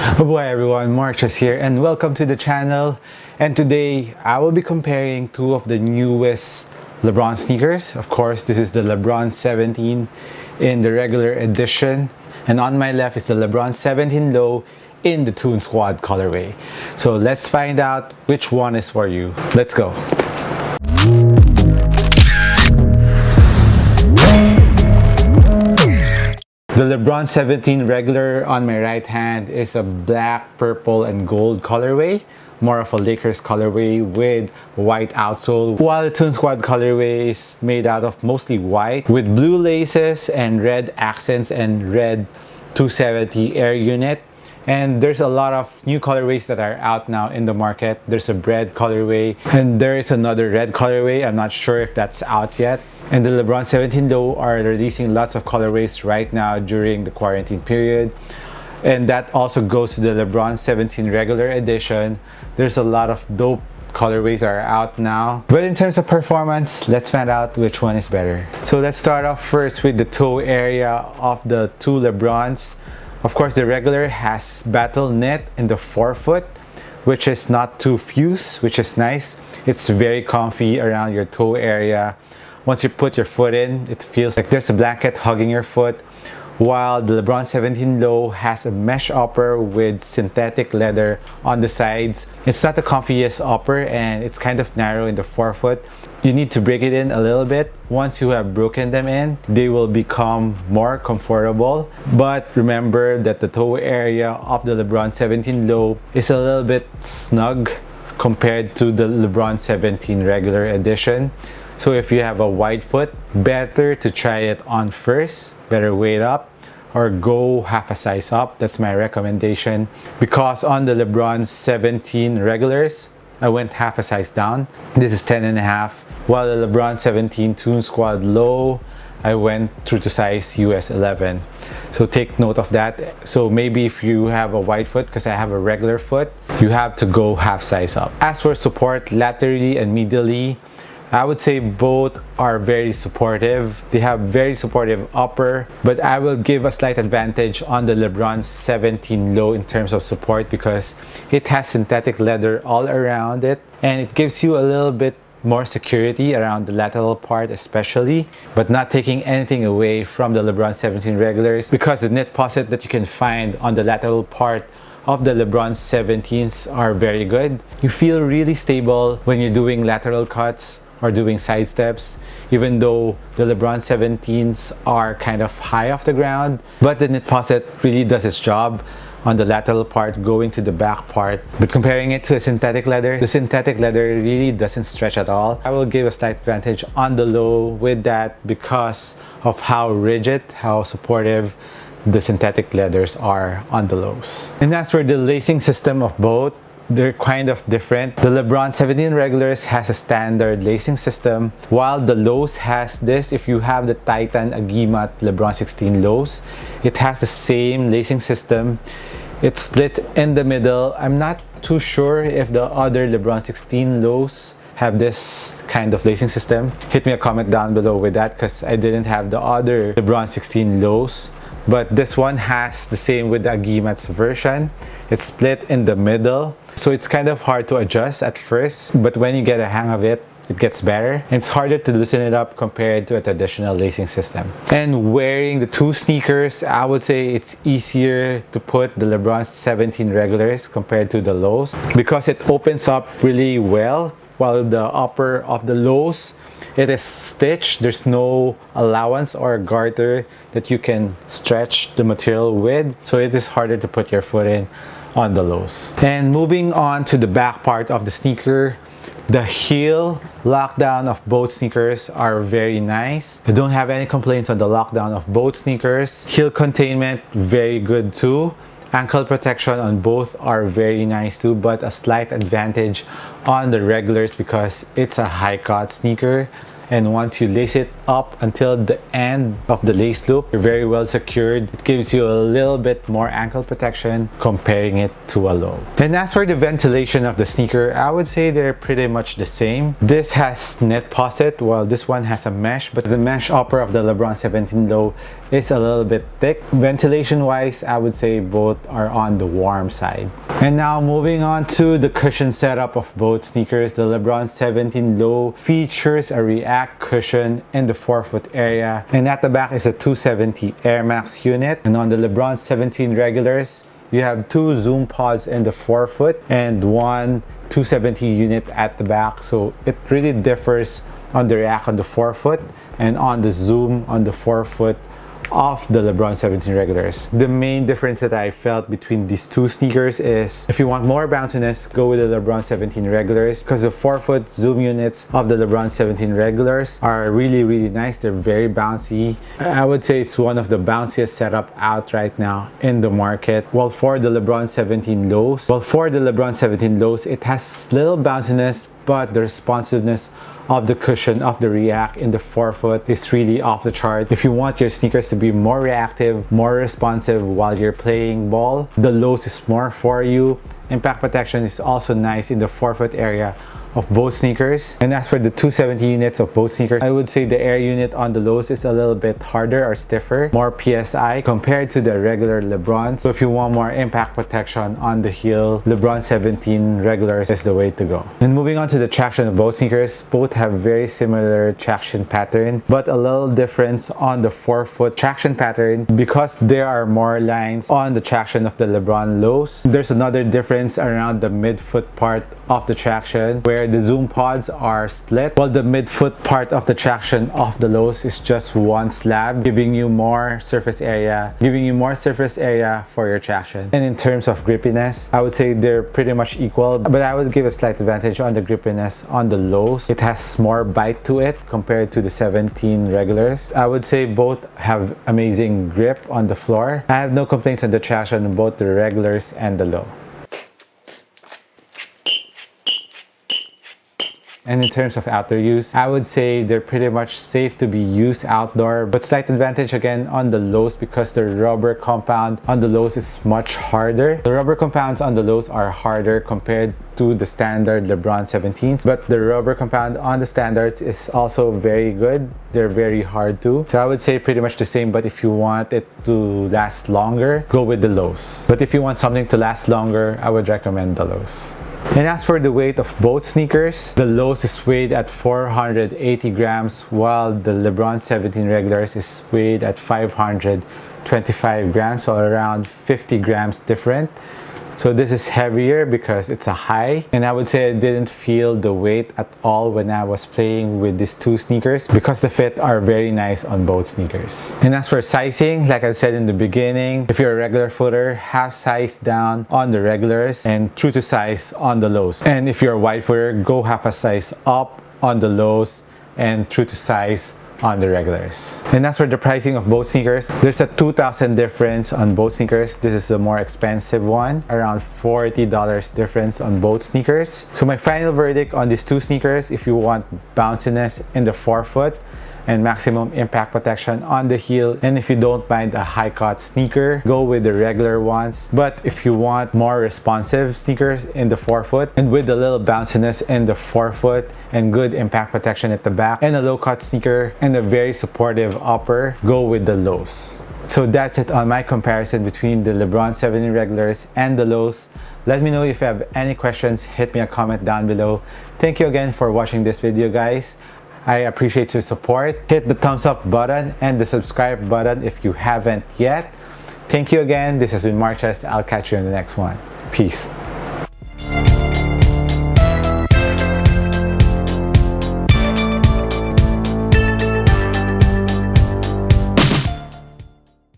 Oh boy everyone, Marcus here and welcome to the channel. And today I will be comparing two of the newest LeBron sneakers. Of course, this is the LeBron 17 in the regular edition, and on my left is the LeBron 17 Low in the Toon Squad colorway. So let's find out which one is for you. Let's go. The LeBron 17 regular on my right hand is a black, purple, and gold colorway. More of a Lakers colorway with white outsole, while the Toon Squad colorway is made out of mostly white with blue laces and red accents and red 270 air unit. And there's a lot of new colorways that are out now in the market. There's a red colorway and there is another red colorway. I'm not sure if that's out yet. And the LeBron 17 Low are releasing lots of colorways right now during the quarantine period. And that also goes to the LeBron 17 regular edition. There's a lot of dope colorways are out now. But in terms of performance, let's find out which one is better. So let's start off first with the toe area of the two LeBrons. Of course, the regular has battle knit in the forefoot, which is not too fused, which is nice. It's very comfy around your toe area. Once you put your foot in, it feels like there's a blanket hugging your foot, while the LeBron 17 Low has a mesh upper with synthetic leather on the sides. It's not the comfiest upper and it's kind of narrow in the forefoot. You need to break it in a little bit. Once you have broken them in, they will become more comfortable. But remember that the toe area of the LeBron 17 Low is a little bit snug compared to the LeBron 17 regular edition. So if you have a wide foot, better to try it on first. Better wait up or go half a size up. That's my recommendation, because on the LeBron 17 regulars, I went half a size down. This is 10.5. While the LeBron 17 Toon Squad Low, I went through to size US 11. So take note of that. So maybe if you have a wide foot, because I have a regular foot, you have to go half size up. As for support laterally and medially, I would say both are very supportive. They have very supportive upper, but I will give a slight advantage on the LeBron 17 Low in terms of support because it has synthetic leather all around it and it gives you a little bit more security around the lateral part especially, but not taking anything away from the LeBron 17 regulars, because the knit pocket that you can find on the lateral part of the LeBron 17s are very good. You feel really stable when you're doing lateral cuts or doing side steps, even though the LeBron 17s are kind of high off the ground, but the knit pocket really does its job on the lateral part going to the back part. But comparing it to a synthetic leather, the synthetic leather really doesn't stretch at all. I will give a slight advantage on the low with that because of how rigid, how supportive the synthetic leathers are on the lows. And as for the lacing system of both, they're kind of different. The LeBron 17 regulars has a standard lacing system, while the lows has this. If you have the Titan Agimat LeBron 16 lows, it has the same lacing system. It splits in the middle. I'm not too sure if the other LeBron 16 lows have this kind of lacing system. Hit me a comment down below with that, because I didn't have the other LeBron 16 lows. But this one has the same with the Agimat's version. It's split in the middle, so it's kind of hard to adjust at first, but when you get a hang of it, it gets better. It's harder to loosen it up compared to a traditional lacing system. And wearing the two sneakers, I would say it's easier to put the LeBron 17 regulars compared to the lows, because it opens up really well, while the upper of the lows, it is stitched. There's no allowance or garter that you can stretch the material with, so it is harder to put your foot in on the lows. And moving on to the back part of the sneaker, the heel lockdown of both sneakers are very nice. I don't have any complaints on the lockdown of both sneakers. Heel containment, very good too. Ankle protection on both are very nice too, but a slight advantage on the regulars because it's a high cut sneaker, and once you lace it up until the end of the lace loop, you're very well secured. It gives you a little bit more ankle protection comparing it to a low. And as for the ventilation of the sneaker, I would say they're pretty much the same. This has knit pocket while this one has a mesh, but the mesh upper of the LeBron 17 Low is a little bit thick. Ventilation wise, I would say both are on the warm side. And now moving on to the cushion setup of both sneakers. The LeBron 17 Low features a React cushion in the forefoot area, and at the back is a 270 Air Max unit. And on the LeBron 17 regulars, you have two Zoom pods in the forefoot and one 270 unit at the back. So it really differs on the React on the forefoot and on the Zoom on the forefoot of the LeBron 17 regulars. The main difference that I felt between these two sneakers is if you want more bounciness, go with the LeBron 17 regulars, because the forefoot Zoom units of the LeBron 17 regulars are really nice. They're very bouncy. I would say it's one of the bounciest setup out right now in the market. While for the LeBron 17 lows, it has little bounciness, but the responsiveness of the cushion of the React in the forefoot is really off the chart. If you want your sneakers to be more reactive, more responsive while you're playing ball, the lows is more for you. Impact protection is also nice in the forefoot area of both sneakers. And as for the 270 units of both sneakers, I would say the air unit on the lows is a little bit harder or stiffer, more PSI compared to the regular LeBron. So if you want more impact protection on the heel, LeBron 17 regulars is the way to go. And moving on to the traction of both sneakers, both have very similar traction pattern, but a little difference on the forefoot traction pattern because there are more lines on the traction of the LeBron lows. There's another difference around the midfoot part of the traction where the Zoom pods are split, while the midfoot part of the traction of the lows is just one slab, giving you more surface area for your traction. And in terms of grippiness, I would say they're pretty much equal, but I would give a slight advantage on the grippiness on the lows. It has more bite to it compared to the 17 regulars. I would say both have amazing grip on the floor. I have no complaints on the traction on both the regulars and the low. And in terms of outdoor use, I would say they're pretty much safe to be used outdoor, but slight advantage again on the lows because the rubber compound on the lows is much harder. The rubber compounds on the lows are harder compared to the standard LeBron 17s, but the rubber compound on the standards is also very good. They're very hard too. So I would say pretty much the same, but if you want it to last longer, go with the lows. But if you want something to last longer, I would recommend the lows. And as for the weight of both sneakers, the lows is weighed at 480 grams while the LeBron 17 regulars is weighed at 525 grams, so around 50 grams different. So this is heavier because it's a high, and I would say I didn't feel the weight at all when I was playing with these two sneakers because the fit are very nice on both sneakers. And as for sizing, like I said in the beginning, if you're a regular footer, half size down on the regulars and true to size on the lows. And if you're a wide footer, go half a size up on the lows and true to size on the regulars. And as for the pricing of both sneakers, there's a $2,000 difference on both sneakers. This is the more expensive one, around $40 difference on both sneakers. So my final verdict on these two sneakers, if you want bounciness in the forefoot and maximum impact protection on the heel, and if you don't mind a high cut sneaker, go with the regular ones. But if you want more responsive sneakers in the forefoot and with a little bounciness in the forefoot and good impact protection at the back and a low cut sneaker and a very supportive upper, go with the lows. So that's it on my comparison between the LeBron 17 regulars and the lows. Let me know if you have any questions. Hit me a comment down below. Thank you again for watching this video, guys. I appreciate your support. Hit the thumbs up button and the subscribe button if you haven't yet. Thank you again. This has been Marches. I'll catch you in the next one. Peace.